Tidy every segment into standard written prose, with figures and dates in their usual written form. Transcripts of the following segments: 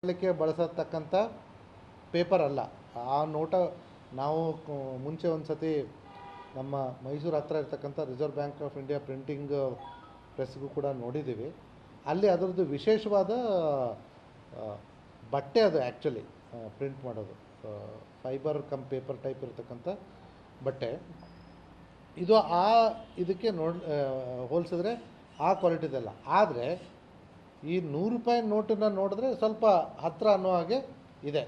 ಮಾಡಲಿಕ್ಕೆ ಬಳಸತಕ್ಕಂಥ ಪೇಪರ್ ಅಲ್ಲ. ಆ ನೋಟ ನಾವು ಮುಂಚೆ ಒಂದು ಸತಿ ನಮ್ಮ ಮೈಸೂರು ಹತ್ರ ಇರ್ತಕ್ಕಂಥ reserve bank of India printing ಪ್ರೆಸ್ಗೂ ಕೂಡ ನೋಡಿದ್ದೀವಿ. ಅಲ್ಲಿ ಅದರದ್ದು ವಿಶೇಷವಾದ ಬಟ್ಟೆ ಅದು ಆ್ಯಕ್ಚುಲಿ ಪ್ರಿಂಟ್ ಮಾಡೋದು ಫೈಬರ್ ಕಮ್ ಪೇಪರ್ ಟೈಪ್ ಇರತಕ್ಕಂಥ ಬಟ್ಟೆ. ಇದು ಇದಕ್ಕೆ ಹೋಲಿಸಿದ್ರೆ ಆ ಕ್ವಾಲಿಟಿದಲ್ಲ. ಆದರೆ ಈ 100 ರೂಪಾಯಿ ನೋಟನ್ನು ನೋಡಿದ್ರೆ ಸ್ವಲ್ಪ ಹತ್ತಿರ ಅನ್ನೋ ಹಾಗೆ ಇದೆ.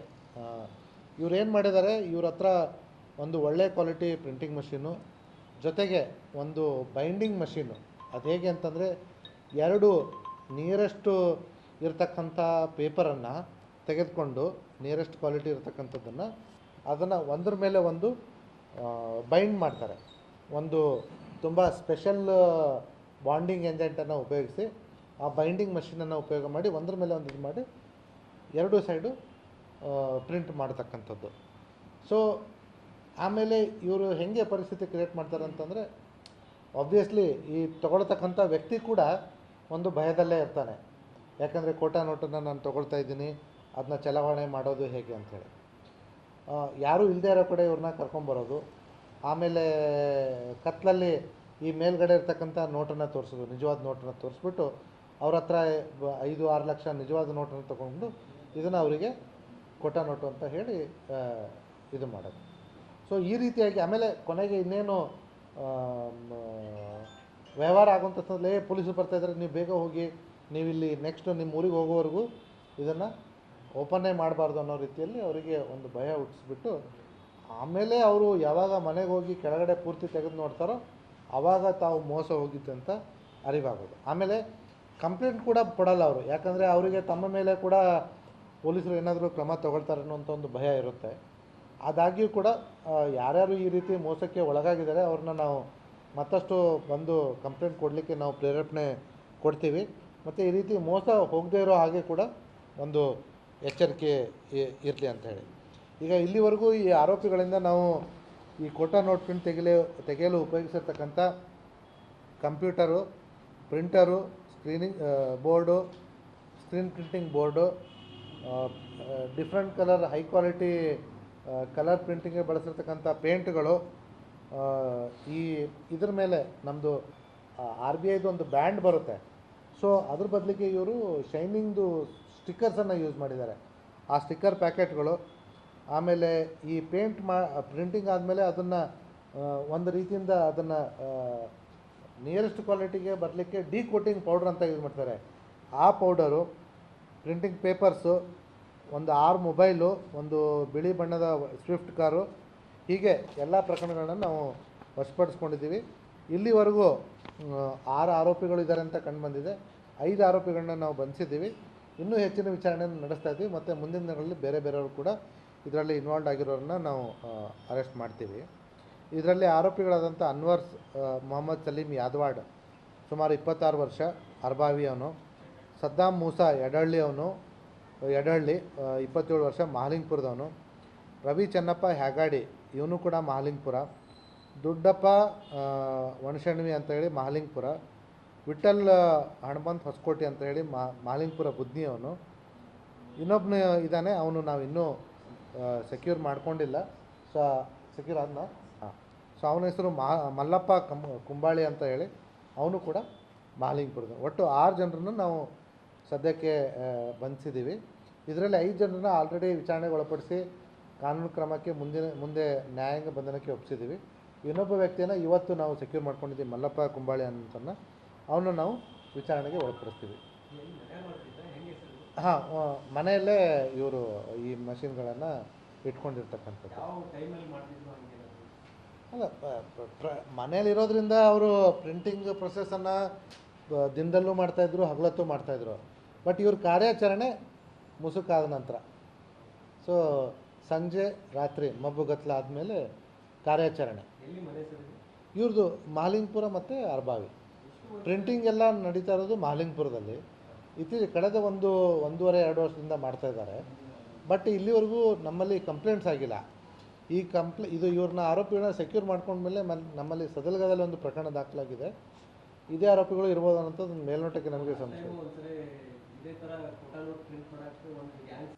ಇವ್ರು ಏನು ಮಾಡಿದ್ದಾರೆ, ಇವ್ರ ಹತ್ರ ಒಂದು ಒಳ್ಳೆ ಕ್ವಾಲಿಟಿ ಪ್ರಿಂಟಿಂಗ್ ಮಷೀನು ಜೊತೆಗೆ ಒಂದು ಬೈಂಡಿಂಗ್ ಮಷೀನು. ಅದು ಹೇಗೆ ಅಂತಂದರೆ, ಎರಡು ನಿಯರೆಸ್ಟು ಇರತಕ್ಕಂಥ ಪೇಪರನ್ನು ತೆಗೆದುಕೊಂಡು ನಿಯರೆಸ್ಟ್ ಕ್ವಾಲಿಟಿ ಇರತಕ್ಕಂಥದ್ದನ್ನು ಅದನ್ನು ಒಂದ್ರ ಮೇಲೆ ಒಂದು ಬೈಂಡ್ ಮಾಡ್ತಾರೆ. ಒಂದು ತುಂಬ ಸ್ಪೆಷಲ್ ಬಾಂಡಿಂಗ್ ಏಜೆಂಟನ್ನು ಉಪಯೋಗಿಸಿ ಆ ಬೈಂಡಿಂಗ್ ಮಷೀನನ್ನು ಉಪಯೋಗ ಮಾಡಿ ಒಂದ್ರ ಮೇಲೆ ಒಂದು ಇದು ಮಾಡಿ ಎರಡೂ ಸೈಡು ಪ್ರಿಂಟ್ ಮಾಡ್ತಕ್ಕಂಥದ್ದು. ಸೊ ಆಮೇಲೆ ಇವರು ಹೇಗೆ ಪರಿಸ್ಥಿತಿ ಕ್ರಿಯೇಟ್ ಮಾಡ್ತಾರೆ ಅಂತಂದರೆ, ಆಬ್ವಿಯಸ್ಲಿ ಈ ತೊಗೊಳ್ತಕ್ಕಂಥ ವ್ಯಕ್ತಿ ಕೂಡ ಒಂದು ಭಯದಲ್ಲೇ ಇರ್ತಾನೆ. ಯಾಕಂದರೆ ಕೋಟಾ ನೋಟನ್ನು ನಾನು ತೊಗೊಳ್ತಾ ಇದ್ದೀನಿ, ಅದನ್ನ ಚಲಾವಣೆ ಮಾಡೋದು ಹೇಗೆ ಅಂಥೇಳಿ. ಯಾರೂ ಇಲ್ಲದೆ ಇರೋ ಕಡೆ ಇವ್ರನ್ನ ಕರ್ಕೊಂಬರೋದು, ಆಮೇಲೆ ಕತ್ಲಲ್ಲಿ ಈ ಮೇಲ್ಗಡೆ ಇರ್ತಕ್ಕಂಥ ನೋಟನ್ನು ತೋರಿಸೋದು, ನಿಜವಾದ ನೋಟನ್ನು ತೋರಿಸ್ಬಿಟ್ಟು ಅವ್ರ ಹತ್ರ 5-6 ಲಕ್ಷ ನಿಜವಾದ ನೋಟನ್ನು ತೊಗೊಂಡು ಇದನ್ನು ಅವರಿಗೆ ಕೋಟಾ ನೋಟು ಅಂತ ಹೇಳಿ ಇದು ಮಾಡೋದು. ಸೊ ಈ ರೀತಿಯಾಗಿ ಆಮೇಲೆ ಕೊನೆಗೆ ಇನ್ನೇನು ವ್ಯವಹಾರ ಆಗುವಂಥದ್ದೇ ಪೊಲೀಸರು ಬರ್ತಾಯಿದ್ದಾರೆ, ನೀವು ಬೇಗ ಹೋಗಿ, ನೀವು ಇಲ್ಲಿ ನೆಕ್ಸ್ಟ್ ನಿಮ್ಮ ಊರಿಗೆ ಹೋಗೋವರೆಗೂ ಇದನ್ನು ಓಪನ್ನೇ ಮಾಡಬಾರ್ದು ಅನ್ನೋ ರೀತಿಯಲ್ಲಿ ಅವರಿಗೆ ಒಂದು ಭಯ ಹುಟ್ಟಿಸ್ಬಿಟ್ಟು, ಆಮೇಲೆ ಅವರು ಯಾವಾಗ ಮನೆಗೆ ಹೋಗಿ ಕೆಳಗಡೆ ಪೂರ್ತಿ ತೆಗೆದು ನೋಡ್ತಾರೋ ಆವಾಗ ತಾವು ಮೋಸ ಹೋಗಿದ್ದಂತ ಅರಿವಾಗೋದು. ಆಮೇಲೆ ಕಂಪ್ಲೇಂಟ್ ಕೂಡ ಕೊಡಲ್ಲ ಅವರು, ಯಾಕಂದರೆ ಅವರಿಗೆ ತಮ್ಮ ಮೇಲೆ ಕೂಡ ಪೊಲೀಸರು ಏನಾದರೂ ಕ್ರಮ ತಗೊಳ್ತಾರೆ ಅನ್ನೋಂಥ ಒಂದು ಭಯ ಇರುತ್ತೆ. ಆದಾಗ್ಯೂ ಕೂಡ ಯಾರ್ಯಾರು ಈ ರೀತಿ ಮೋಸಕ್ಕೆ ಒಳಗಾಗಿದ್ದಾರೆ ಅವ್ರನ್ನ ನಾವು ಮತ್ತಷ್ಟು ಬಂದು ಕಂಪ್ಲೇಂಟ್ ಕೊಡಲಿಕ್ಕೆ ನಾವು ಪ್ರೇರೇಪಣೆ ಕೊಡ್ತೀವಿ. ಮತ್ತು ಈ ರೀತಿ ಮೋಸ ಹೋಗದೇ ಇರೋ ಹಾಗೆ ಕೂಡ ಒಂದು ಎಚ್ಚರಿಕೆ ಇರಲಿ ಅಂಥೇಳಿ. ಈಗ ಇಲ್ಲಿವರೆಗೂ ಈ ಆರೋಪಿಗಳಿಂದ ನಾವು ಈ ಕೋಟಾ ನೋಟ್ ಪ್ರಿಂಟ್ ತೆಗೆಯಲು ಉಪಯೋಗಿಸಿರ್ತಕ್ಕಂಥ computer, printer, screening board, screen printing board, different colour high quality colour ಪ್ರಿಂಟಿಂಗ್ಗೆ ಬಳಸಿರ್ತಕ್ಕಂಥ ಪೇಂಟ್ಗಳು, ಇದ್ರ ಮೇಲೆ ನಮ್ಮದು RBIದು ಒಂದು ಬ್ಯಾಂಡ್ ಬರುತ್ತೆ. ಸೊ ಅದ್ರ ಬದಲಿಗೆ ಇವರು ಶೈನಿಂಗ್ದು ಸ್ಟಿಕ್ಕರ್ಸನ್ನು ಯೂಸ್ ಮಾಡಿದ್ದಾರೆ. ಆ ಸ್ಟಿಕ್ಕರ್ ಪ್ಯಾಕೆಟ್ಗಳು, ಆಮೇಲೆ ಈ ಪ್ರಿಂಟಿಂಗ್ ಆದಮೇಲೆ ಅದನ್ನು ಒಂದು ರೀತಿಯಿಂದ ಅದನ್ನು ನಿಯರೆಸ್ಟ್ ಕ್ವಾಲಿಟಿಗೆ ಬರಲಿಕ್ಕೆ ಡಿಕೋಟಿಂಗ್ ಪೌಡ್ರ್ ಅಂತ ಯೂಸ್ ಮಾಡ್ತಾರೆ. ಆ ಪೌಡರು, ಪ್ರಿಂಟಿಂಗ್ ಪೇಪರ್ಸು, ಒಂದು 6 ಮೊಬೈಲು, ಒಂದು ಬಿಳಿ ಬಣ್ಣದ ಸ್ವಿಫ್ಟ್ ಕಾರು, ಹೀಗೆ ಎಲ್ಲ ಪ್ರಕರಣಗಳನ್ನು ನಾವು ವಶಪಡಿಸ್ಕೊಂಡಿದ್ದೀವಿ. ಇಲ್ಲಿವರೆಗೂ 6 ಆರೋಪಿಗಳು ಇದ್ದಾರೆ ಅಂತ ಕಂಡುಬಂದಿದೆ. 5 ಆರೋಪಿಗಳನ್ನ ನಾವು ಬಂಧಿಸಿದ್ದೀವಿ. ಇನ್ನೂ ಹೆಚ್ಚಿನ ವಿಚಾರಣೆಯನ್ನು ನಡೆಸ್ತಾ ಇದ್ದೀವಿ. ಮತ್ತು ಮುಂದಿನ ದಿನಗಳಲ್ಲಿ ಬೇರೆಯವರು ಕೂಡ ಇದರಲ್ಲಿ ಇನ್ವಾಲ್ವ್ ಆಗಿರೋರನ್ನ ನಾವು ಅರೆಸ್ಟ್ ಮಾಡ್ತೀವಿ. ಇದರಲ್ಲಿ ಆರೋಪಿಗಳಾದಂಥ ಅನ್ವರ್ ಮೊಹಮ್ಮದ್ ಸಲೀಂ ಯಾದವಾಡ್, ಸುಮಾರು 26 ವರ್ಷ, ಅರ್ಬಾವಿ ಅವನು. ಸದ್ದಾಮ್ ಮೂಸಾ ಯಡಹಳ್ಳಿ 27 ವರ್ಷ, ಮಹಾಲಿಂಗ್ಪುರದವನು. ರವಿ ಚೆನ್ನಪ್ಪ ಹ್ಯಾಗಾಡಿ, ಇವನು ಕೂಡ ಮಹಾಲಿಂಗ್ಪುರ. ದುಡ್ಡಪ್ಪ ವಣಶಣ್ವಿ ಅಂತ ಹೇಳಿ ಮಹಾಲಿಂಗ್ಪುರ. ವಿಠಲ್ ಹಣಮಂತ್ ಹೊಸಕೋಟೆ ಅಂತ ಹೇಳಿ ಮಹಾಲಿಂಗ್ಪುರ ಬುದ್ನಿ ಅವನು. ಇನ್ನೊಬ್ಬನು ಇದ್ದಾನೆ, ಅವನು ನಾವು ಇನ್ನೂ ಸೆಕ್ಯೂರ್ ಮಾಡ್ಕೊಂಡಿಲ್ಲ. ಸೊ ಸೆಕ್ಯೂರ್ ಆದ್ನ ಸೊ ಅವನ ಹೆಸರು ಮಲ್ಲಪ್ಪ ಕುಂಬಾಳಿ ಅಂತ ಹೇಳಿ, ಅವನು ಕೂಡ ಮಹಾಲಿಂಗ್ಪುರದ. ಒಟ್ಟು 6 ಜನರನ್ನು ನಾವು ಸದ್ಯಕ್ಕೆ ಬಂಧಿಸಿದ್ದೀವಿ. ಇದರಲ್ಲಿ 5 ಜನರನ್ನ ಆಲ್ರೆಡಿ ವಿಚಾರಣೆಗೆ ಒಳಪಡಿಸಿ ಕಾನೂನು ಕ್ರಮಕ್ಕೆ ಮುಂದೆ ನ್ಯಾಯಾಂಗ ಬಂಧನಕ್ಕೆ ಒಪ್ಪಿಸಿದ್ದೀವಿ. ಇನ್ನೊಬ್ಬ ವ್ಯಕ್ತಿಯನ್ನು ಇವತ್ತು ನಾವು ಸೆಕ್ಯೂರ್ ಮಾಡ್ಕೊಂಡಿದ್ದೀವಿ, ಮಲ್ಲಪ್ಪ ಕುಂಬಾಳಿ ಅಂತನ್ನು. ಅವನು ನಾವು ವಿಚಾರಣೆಗೆ ಒಳಪಡಿಸ್ತೀವಿ. ಹಾಂ, ಮನೆಯಲ್ಲೇ ಇವರು ಈ ಮಷಿನ್ಗಳನ್ನು ಇಟ್ಕೊಂಡಿರ್ತಕ್ಕಂಥದ್ದು. ಅಲ್ಲ, ಮನೆಯಲ್ಲಿರೋದ್ರಿಂದ ಅವರು ಪ್ರಿಂಟಿಂಗ್ ಪ್ರೊಸೆಸನ್ನು ದಿನದಲ್ಲೂ ಮಾಡ್ತಾಯಿದ್ರು, ಹಗಲತ್ತೂ ಮಾಡ್ತಾಯಿದ್ರು. ಬಟ್ ಇವ್ರ ಕಾರ್ಯಾಚರಣೆ ಮುಸುಕಾದ ನಂತರ, ಸೊ ಸಂಜೆ ರಾತ್ರಿ ಮಬ್ಬುಗತ್ತಲ ಆದಮೇಲೆ ಕಾರ್ಯಾಚರಣೆ. ಇವ್ರದ್ದು ಮಹಾಲಿಂಗ್ಪುರ ಮತ್ತು ಅರ್ಬಾವಿ. ಪ್ರಿಂಟಿಂಗ್ ಎಲ್ಲ ನಡೀತಾ ಇರೋದು ಮಹಾಲಿಂಗ್ಪುರದಲ್ಲಿ. ಕಳೆದ 1.5-2 ವರ್ಷದಿಂದ ಮಾಡ್ತಾಯಿದ್ದಾರೆ. ಬಟ್ ಇಲ್ಲಿವರೆಗೂ ನಮ್ಮಲ್ಲಿ ಕಂಪ್ಲೇಂಟ್ಸ್ ಆಗಿಲ್ಲ. ಇದು ಇವ್ರನ್ನ ಆರೋಪಿಗಳನ್ನ ಸೆಕ್ಯೂರ್ ಮಾಡ್ಕೊಂಡ್ಮೇಲೆ ನಮ್ಮಲ್ಲಿ ಸದಲ್ಗದಲ್ಲಿ ಒಂದು ಪ್ರಕರಣ ದಾಖಲಾಗಿದೆ. ಇದೇ ಆರೋಪಿಗಳು ಇರ್ಬೋದು ಅನ್ನೋಂಥದ್ದು ಮೇಲ್ನೋಟಕ್ಕೆ ನಮಗೆ ಸಂಶಯ. ಇದೇ ಥರ ಫೋಟೋ ನೋಟ್ ಪ್ರಿಂಟ್ ಮಾಡೋಕ್ಕೆ ಒಂದು ಗ್ಯಾಂಗ್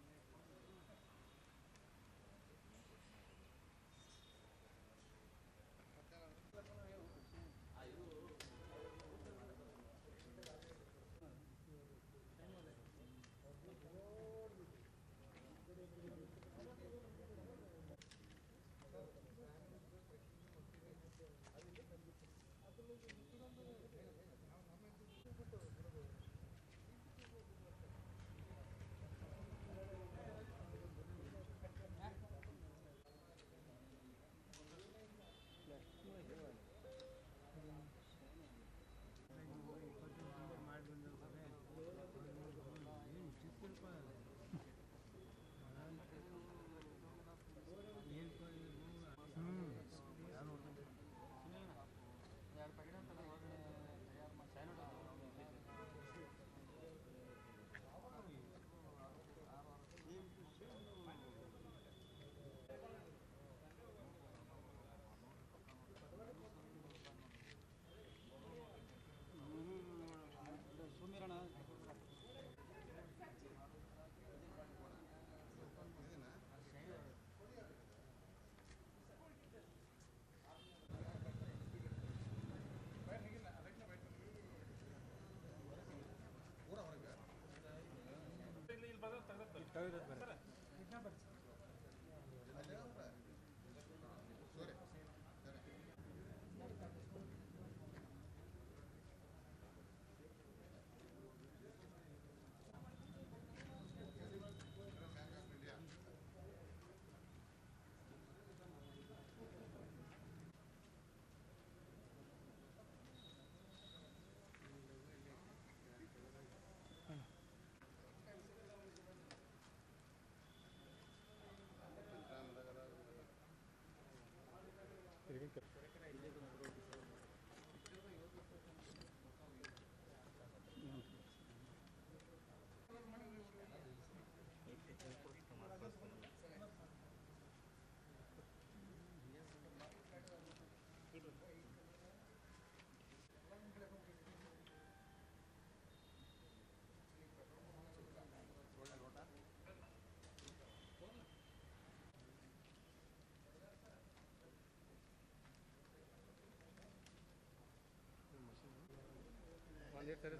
ಒಂದೇ ಸರಿ